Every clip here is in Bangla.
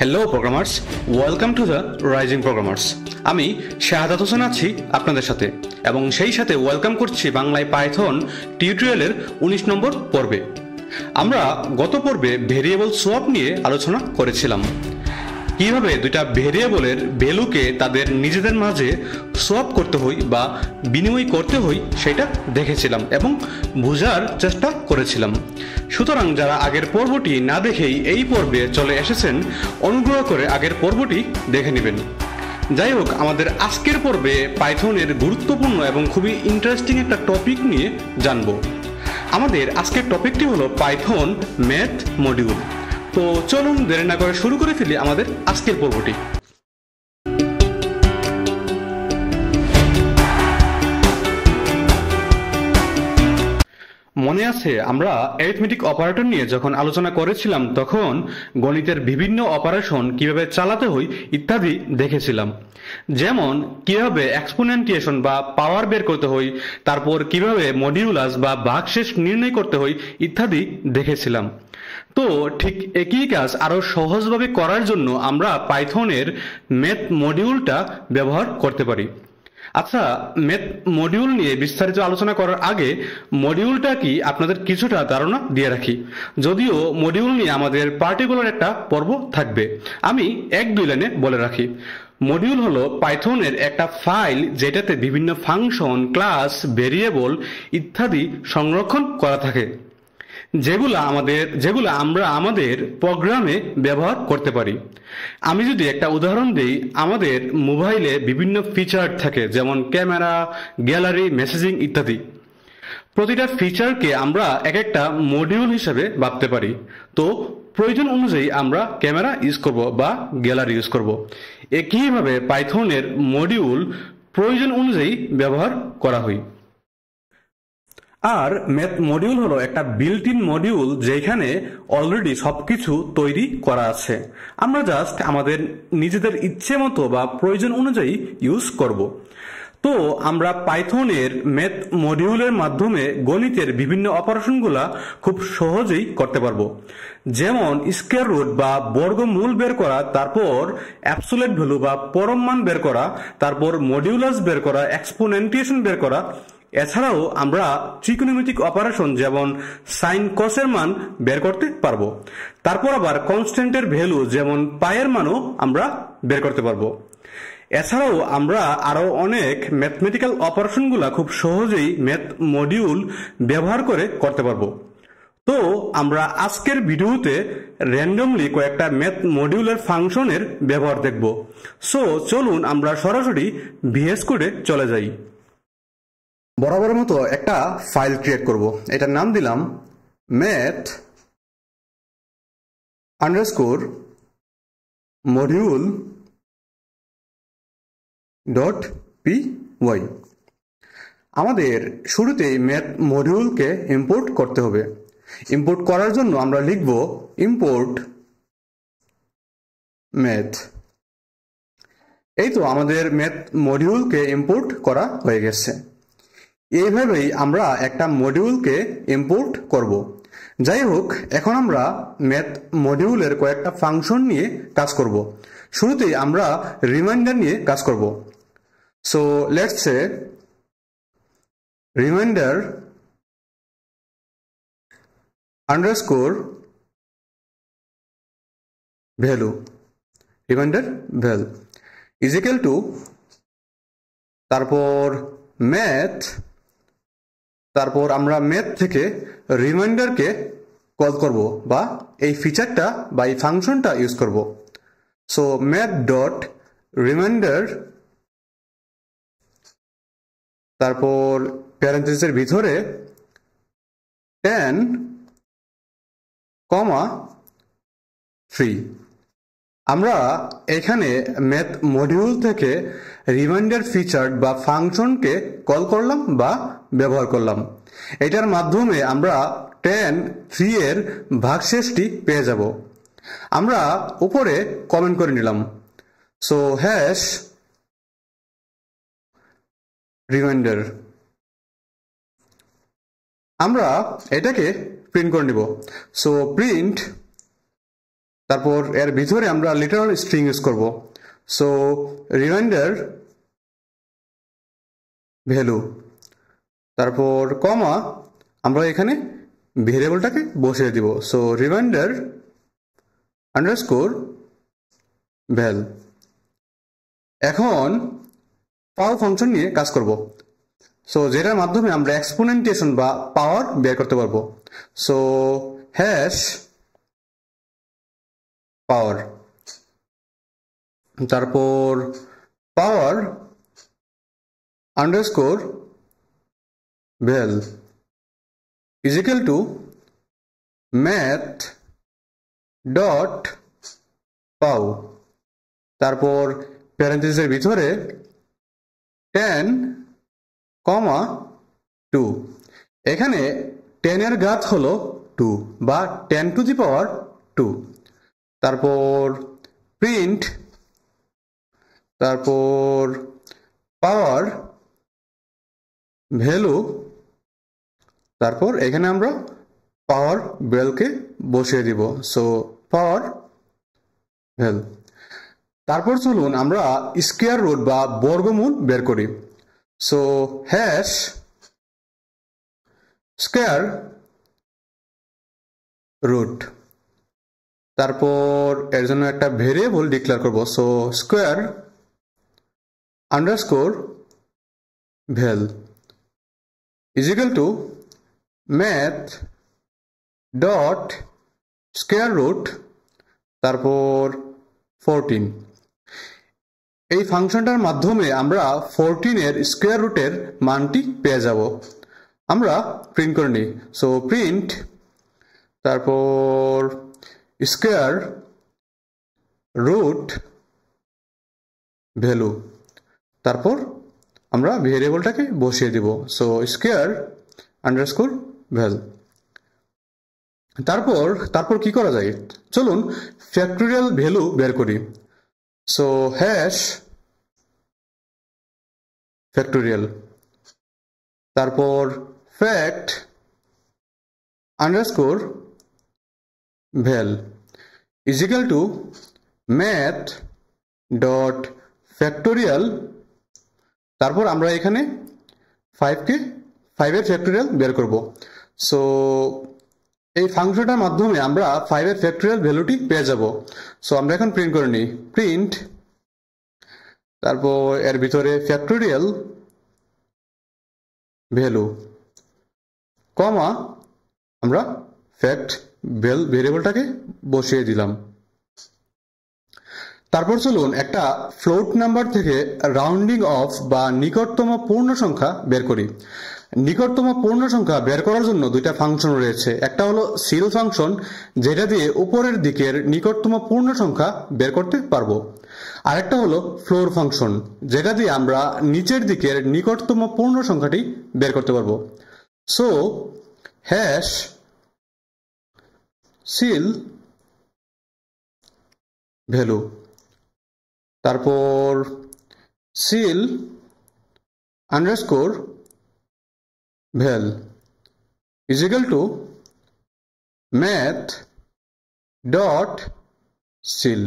Hello programmers, welcome to the rising programmers. আমি শাহাদাত হোসেন আছি আপনাদের সাথে, এবং সেই সাথে ওয়েলকাম করছি বাংলায় পাইথন টিউটোরিয়ালের 19 নম্বর পর্বে। আমরা গত পর্বে ভেরিয়েবল সোয়াপ নিয়ে আলোচনা করেছিলাম। কিভাবে দুইটা ভেরিয়েবলের ভ্যালুকে তাদের নিজেদের মাঝে সোয়াপ করতে হয় বা বিনিময় করতে হয় সেটা দেখেছিলাম এবং বোঝার চেষ্টা করেছিলাম। সুতরাং যারা আগের পর্বটি না দেখেই এই পর্বে চলে এসেছেন, অনুগ্রহ করে আগের পর্বটি দেখে নেবেন। যাই হোক, আমাদের আজকের পর্বে পাইথনের গুরুত্বপূর্ণ এবং খুবই ইন্টারেস্টিং একটা টপিক নিয়ে জানব। আমাদের আজকের টপিকটি হলো পাইথন ম্যাথ মডিউল। তো চলুন দেরি না করে শুরু করে ফেলি আমাদের আজকের পর্বটি। মনে আছে, আমরা অ্যারিথমেটিক অপারেটর নিয়ে যখন আলোচনা করেছিলাম তখন গণিতের বিভিন্ন অপারেশন কিভাবে চালাতে হয় ইত্যাদি দেখেছিলাম। যেমন কিভাবে এক্সপোনেন্টিয়েশন বা পাওয়ার বের করতে হয়, তারপর কিভাবে মডিউলাস বা ভাগশেষ নির্ণয় করতে হয় ইত্যাদি দেখেছিলাম। তো ঠিক একই কাজ আরো সহজভাবে করার জন্য আমরা পাইথনের ম্যাথ মডিউলটা ব্যবহার করতে পারি। আচ্ছা, ম্যাথ মডিউল নিয়ে বিস্তারিত আলোচনা করার আগে মডিউলটা কি আপনাদের কিছুটা ধারণা দিয়ে রাখি। যদিও মডিউল নিয়ে আমাদের পার্টিকুলার একটা পর্ব থাকবে, আমি 1-2 লাইনে বলে রাখি। মডিউল হলো পাইথনের একটা ফাইল যেটাতে বিভিন্ন ফাংশন, ক্লাস, ভেরিয়েবল ইত্যাদি সংরক্ষণ করা থাকে, যেগুলো আমরা আমাদের প্রোগ্রামে ব্যবহার করতে পারি। আমি যদি একটা উদাহরণ দিই, আমাদের মোবাইলে বিভিন্ন ফিচার থাকে, যেমন ক্যামেরা, গ্যালারি, মেসেজিং ইত্যাদি। প্রতিটা ফিচারকে আমরা এক একটা মডিউল হিসেবে ভাবতে পারি। তো প্রয়োজন অনুযায়ী আমরা ক্যামেরা ইউজ করব বা গ্যালারি ইউজ করব। একইভাবে পাইথনের মডিউল প্রয়োজন অনুযায়ী ব্যবহার করা হয়। আর ম্যাথ মডিউল হলো একটা বিল্ট ইন মডিউল যেখানে অলরেডি সবকিছু তৈরি করা আছে, আমরা জাস্ট আমাদের নিজেদের ইচ্ছে মতো বা প্রয়োজন অনুযায়ী ইউজ করব। তো আমরা পাইথনের ম্যাথ মডিউলের মাধ্যমে গণিতের বিভিন্ন অপারেশনগুলা খুব সহজেই করতে পারবো। যেমন স্কয়ার রুট বা বর্গমূল বের করা, তারপর অ্যাবসোলিউট ভ্যালু বা পরম মান বের করা, তারপর মডিউলাস বের করা, এক্সপোনেন্টিয়েশন বের করা। এছাড়াও আমরা ট্রিগোনোমেট্রিক অপারেশন যেমন সাইন কসের মান বের করতে পারবো। তারপর আবার কনস্ট্যান্টের ভ্যালু যেমন পায়ের মানও আমরা বের করতে পারবো। এছাড়াও আমরা আরো অনেক ম্যাথমেটিক্যাল অপারেশনগুলা খুব সহজেই ম্যাথ মডিউল ব্যবহার করে করতে পারবো। তো আমরা আজকের ভিডিওতে র্যান্ডমলি কয়েকটা ম্যাথ মডিউলের ফাংশনের ব্যবহার দেখব। সো চলুন আমরা সরাসরি ভিএস কোডে চলে যাই। বরাবরের মতো একটা ফাইল ক্রিয়েট করব। এটার নাম দিলাম math underscore module .py। আমাদের শুরুতেই ম্যাথ মডিউলকে ইম্পোর্ট করতে হবে। ইম্পোর্ট করার জন্য আমরা লিখব ইম্পোর্ট ম্যাথ। এই তো আমাদের ম্যাথ মডিউলকে ইম্পোর্ট করা হয়ে গেছে। এইভাবেই আমরা একটা মডিউলকে ইম্পোর্ট করব। যাই হোক, এখন আমরা ম্যাথ মডিউলের কয়েকটা ফাংশন নিয়ে কাজ করব। শুরুতেই আমরা রিমাইন্ডার নিয়ে কাজ করব। So let's say reminder underscore value, reminder value is equal two, তারপর ম্যাথ, তারপর আমরা ম্যাথ থেকে রিমাইন্ডারকে কল করব বা এই ফিচারটা বা এই ফাংশনটা ইউজ করব। সো ম্যাথ ডট রিমাইন্ডার, তারপর প্যারেন্থেসিসের ভিতরে 10, 3। আমরা এখানে ম্যাথ মডিউল থেকে রিমাইন্ডার ফিচার বা ফাংশনকে কল করলাম বা ব্যবহার করলাম। এটার মাধ্যমে আমরা 10, 3 এর ভাগশেষটি পেয়ে যাব। আমরা উপরে কমেন্ট করে নিলাম, সো হ্যাশ রিমাইন্ডার। আমরা এটাকে প্রিন্ট করে নিব। সো প্রিন্ট, তারপর এর ভিতরে আমরা লিটারাল স্ট্রিং ইউজ করব। সো রিমাইন্ডার ভ্যালু, তারপর কমা আমরা এখানে ভেরিয়েবলটাকে বসিয়ে দিব। সো রিমাইন্ডার আন্ডারস্কোর ভ্যাল। এখন পাও ফাংশন নিয়ে কাজ করব। সো যেটার মাধ্যমে আমরা এক্সপোনেন্টেশন বা পাওয়ার বের করতে পারবো। সো হ্যাশ পাওয়ার, তারপর power underscore val is equal to math dot pow, তারপর প্যারেন্থেসিসের ভিতরে 10, 2। এখানে 10 এর ঘাত হলো 2 বা 10 টু দি পাওয়ার 2। তারপর প্রিন্ট, তারপর পাওয়ার ভ্যালু, তারপর এখানে আমরা পাওয়ার ভ্যালুকে বসিয়ে দিব। সো পাওয়ার ভ্যাল। তারপর চলুন আমরা স্কয়ার রুট বা বর্গমূল বের করি। সো হ্যাশ স্কয়ার রুট, তারপর এর জন্য একটা ভেরিয়েবল ডিক্লেয়ার করব। So square underscore val is equal to math dot square root, তারপর 14। এই ফাংশনটার মাধ্যমে আমরা 14 এর স্কয়ার রুটের মানটি পেয়ে যাব। আমরা প্রিন্ট করে নিই। সো প্রিন্ট, তারপর স্কয়ার রুট ভ্যালু, তারপর আমরা ভেরিয়েবলটাকে বসিয়ে দিব। সো স্কয়ার আন্ডারস্কোর ভ্যাল। তারপর কি করা যায়, চলুন ফ্যাক্টোরিয়াল ভ্যালু বের করি। সো হ্যাশ ফ্যাক্টোরিয়াল, তারপর fact underscore val is equal to math dot factorial, তারপর আমরা এখানে 5 এর ফ্যাক্টোরিয়াল বের করব। সো এই ফাংশনটার মাধ্যমে আমরা 5 এর ফ্যাক্টোরিয়াল ভ্যালুটি পেয়ে যাব। সো আমরা এখন প্রিন্ট করে নিই। প্রিন্ট, তারপর এর ভিতরে ফ্যাক্টোরিয়াল ভ্যালু, কমা আমরা ফ্যাক্ট ভেরিয়েবলটাকে বসিয়ে দিলাম। তারপর চলুন একটা ফ্লোট নাম্বার থেকে রাউন্ডিং অফ বা নিকটতম পূর্ণ সংখ্যা বের করি। নিকটতম পূর্ণ সংখ্যা বের করার জন্য দুইটা ফাংশন রয়েছে। একটা হলো সিল ফাংশন, যেটা দিয়ে উপরের দিকের নিকটতম পূর্ণ সংখ্যা বের করতে পারবো। আরেকটা হলো ফ্লোর ফাংশন, যেটা দিয়ে আমরা নিচের দিকের নিকটতম পূর্ণ সংখ্যাটি বের করতে পারবো। সো হ্যাশ সিল ভ্যালু, তারপর seal underscore val is equal to math dot seal,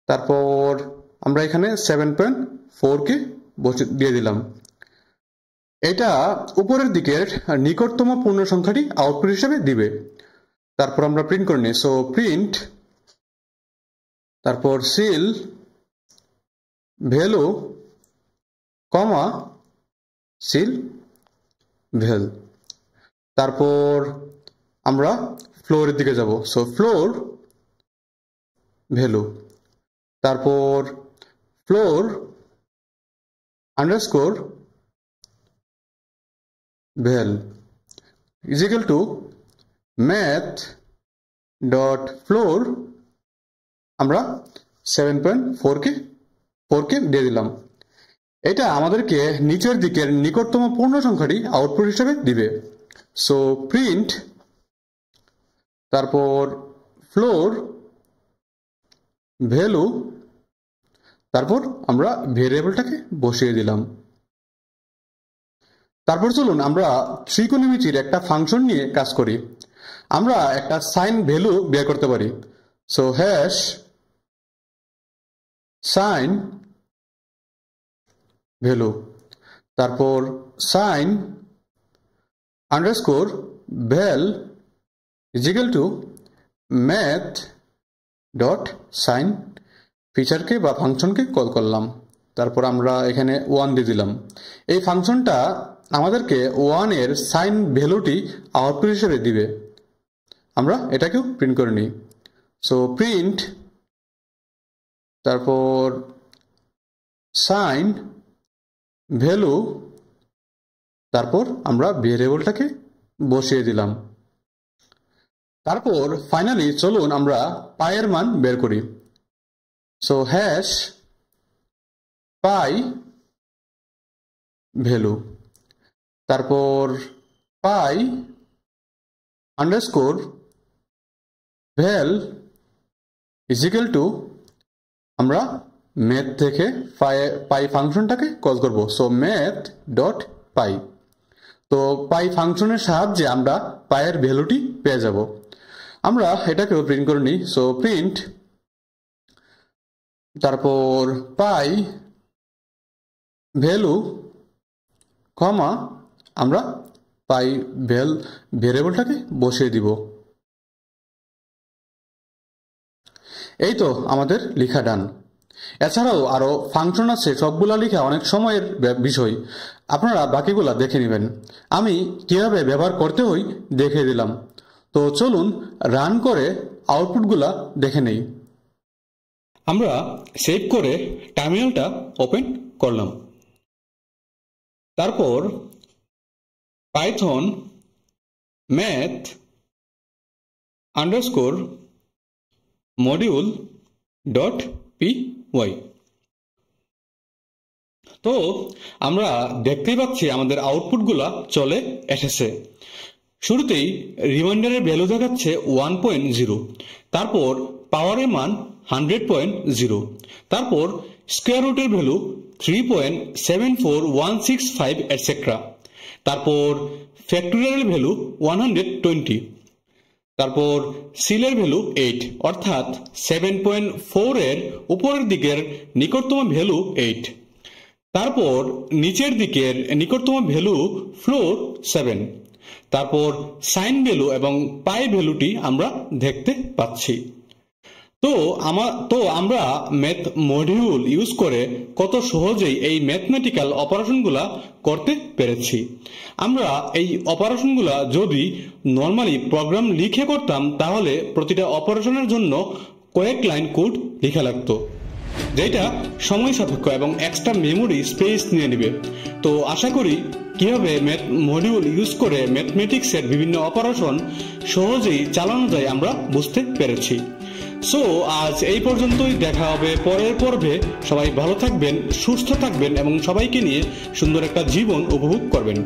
তারপর আমরা এখানে 7.4 কে দিয়ে দিলাম। এটা উপরের দিকের নিকটতম পূর্ণ সংখ্যাটি আউটপুট হিসেবে দিবে। তারপর আমরা প্রিন্ট করে নিই। সো প্রিন্ট, তারপর সিল ভ্যালু, কমা সিল ভ্যাল, তারপর আমরা ফ্লোরের দিকে যাব। সো ফ্লোর ভ্যালু, তারপর floor underscore val is equal to math dot floor, আমরা 7.4 কে দিয়ে দিলাম। এটা আমাদেরকে নিচের দিকের নিকটতম পূর্ণ সংখ্যাটি আউটপুট হিসেবে দিবে। সো প্রিন্ট, তারপর ফ্লোর ভ্যালু, তারপর আমরা ভেরিয়েবলটাকে বসিয়ে দিলাম। তারপর চলুন আমরা ত্রিকোণমিতির একটা ফাংশন নিয়ে কাজ করি। আমরা একটা সাইন ভ্যালু বের করতে পারি। সো হ্যাশ সাইন ভ্যালু, তারপর sine underscore val is equal to math dot sine ফিচারকে বা ফাংশনকে কল করলাম। তারপর আমরা এখানে 1 দিয়ে দিলাম। এই ফাংশনটা আমাদেরকে 1 এর সাইন ভ্যালুটি আউটপুট হিসেবে দিবে। আমরা এটাকেও প্রিন্ট করে নিই। সো প্রিন্ট, তারপর সাইন ভ্যালু, তারপর আমরা ভেরিয়েবলটাকে বসিয়ে দিলাম। তারপর ফাইনালি চলুন আমরা পাইয়ের মান বের করি। সো হ্যাশ পাই ভ্যালু, তারপর pi underscore val is equal to, আমরা ম্যাথ থেকে পাই ফাংশনটাকে কল করব। So math dot pi. তো পাই ফাংশনের সাহায্যে আমরা পাইয়ের ভ্যালুটি পেয়ে যাব। আমরা এটাকেও প্রিন্ট করে নিই। সো প্রিন্ট, তারপর পাই ভ্যালু কমা আমরা পাই ভ্যারিয়েবলটাকে বসিয়ে দিব। এই তো আমাদের লেখা ডান। এছাড়াও আরো ফাংশন আছে, সবগুলা লেখা অনেক সময়ের বিষয়, আপনারা বাকিগুলা দেখে নেবেন। আমি কিভাবে ব্যবহার করতে হই দেখে দিলাম। তো চলুন রান করে আউটপুটগুলা দেখে নেই। আমরা সেভ করে টার্মিনালটা ওপেন করলাম। তারপর Python math underscore module dot py। তো আমরা দেখতেই পাচ্ছি আমাদের আউটপুটগুলা চলে এসেছে। শুরুতেই রিমাইন্ডারের ভ্যালু দেখাচ্ছে 1.0, তারপর পাওয়ারের মান 100.0, তারপর স্কয়ার রুটের ভ্যালু 3.74165 এটসেট্রা, তারপর ফ্যাক্টোরিয়ালের ভ্যালু 120, তারপর সিলের ভ্যালু 8, অর্থাৎ 7.4 এর উপরের দিকের নিকটতম ভ্যালু 8, তারপর নিচের দিকের নিকটতম ভ্যালু ফ্লোর 7, তারপর সাইন ভ্যালু এবং পাই ভ্যালুটি আমরা দেখতে পাচ্ছি। তো আমরা ম্যাথ মডিউল ইউজ করে কত সহজেই এই ম্যাথমেটিক্যাল অপারেশনগুলা করতে পেরেছি। আমরা এই অপারেশনগুলা যদি নর্মালি প্রোগ্রাম লিখে করতাম তাহলে প্রতিটা অপারেশনের জন্য কয়েক লাইন কোড লেখা লাগতো, যেটা সময় সাপেক্ষ এবং এক্সট্রা মেমোরি স্পেস নিয়ে নেবে। তো আশা করি কিভাবে ম্যাথ মডিউল ইউজ করে ম্যাথমেটিক্সের বিভিন্ন অপারেশন সহজেই চালানো যায় আমরা বুঝতে পেরেছি। সো আজ এই পর্যন্তই, দেখা হবে পরের পর্বে। সবাই ভালো থাকবেন, সুস্থ থাকবেন এবং সবাইকে নিয়ে সুন্দর একটা জীবন উপভোগ করবেন।